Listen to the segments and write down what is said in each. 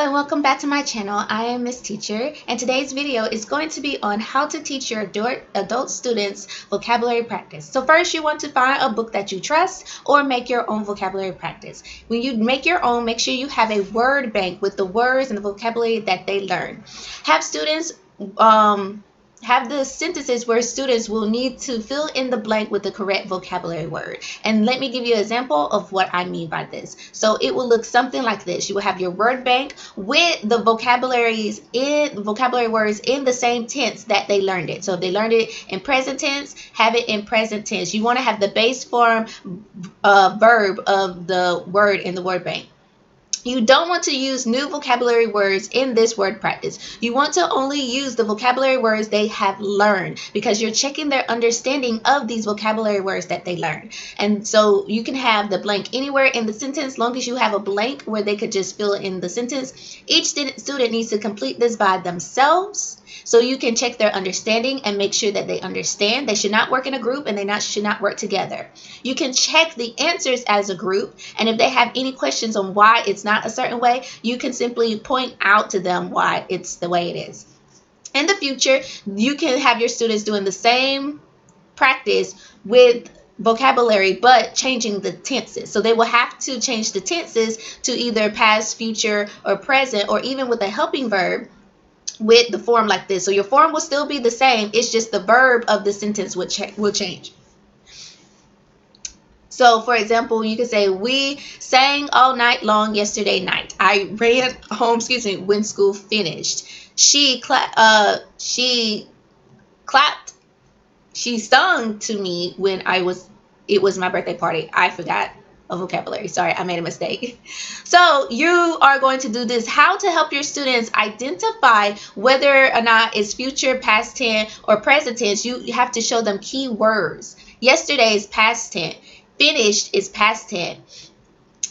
and welcome back to my channel. I am Miss Teacher, and today's video is going to be on how to teach your adult students vocabulary practice. So first, you want to find a book that you trust or make your own vocabulary practice. When you make your own, make sure you have a word bank with the words and the vocabulary that they learn. Have students have the sentences where students will need to fill in the blank with the correct vocabulary word. And let me give you an example of what I mean by this. So it will look something like this. You will have your word bank with the vocabulary words in the same tense that they learned it. So if they learned it in present tense, have it in present tense. You want to have the base form verb of the word in the word bank. You don't want to use new vocabulary words in this word practice. You want to only use the vocabulary words they have learned because you're checking their understanding of these vocabulary words that they learn. And so you can have the blank anywhere in the sentence, as long as you have a blank where they could just fill in the sentence. Each student needs to complete this by themselves so you can check their understanding and make sure that they understand. They should not work in a group and they should not work together. You can check the answers as a group, and if they have any questions on why it's not a certain way, you can simply point out to them why it's the way it is. In the future, you can have your students doing the same practice with vocabulary but changing the tenses. So they will have to change the tenses to either past, future, or present, or even with a helping verb with the form like this. So your form will still be the same, it's just the verb of the sentence will change. So, for example, you could say, we sang all night long yesterday night. I ran home, when school finished. She sung to me when it was my birthday party. I forgot a vocabulary. Sorry, I made a mistake. So you are going to do this. How to help your students identify whether or not it's future, past tense, or present tense. You have to show them key words. Yesterday is past tense. Finished is past tense.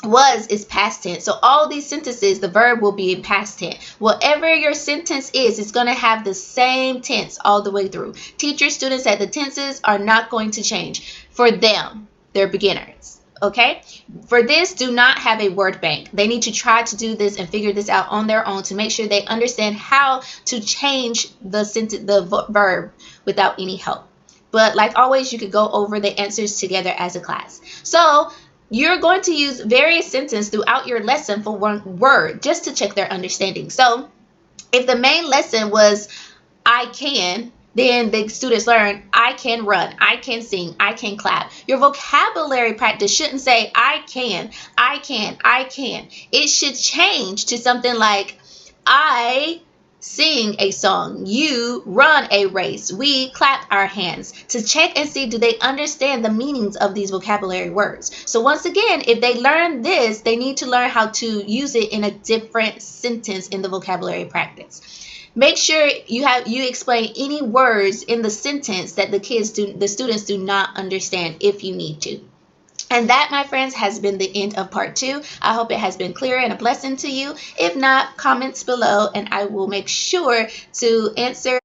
Was is past tense. So all these sentences, the verb will be in past tense. Whatever your sentence is, it's going to have the same tense all the way through. Teach your students that the tenses are not going to change for them. They're beginners. Okay? For this, do not have a word bank. They need to try to do this and figure this out on their own to make sure they understand how to change the verb without any help. But like always, you could go over the answers together as a class. So you're going to use various sentences throughout your lesson for one word just to check their understanding. So if the main lesson was I can, then the students learn I can run, I can sing, I can clap. Your vocabulary practice shouldn't say I can, I can, I can. It should change to something like I sing a song, you run a race, we clap our hands, to check and see do they understand the meanings of these vocabulary words. So once again, if they learn this, they need to learn how to use it in a different sentence in the vocabulary practice. Make sure you explain any words in the sentence that the students do not understand if you need to. And that, my friends, has been the end of part 2. I hope it has been clear and a blessing to you. If not, comments below and I will make sure to answer.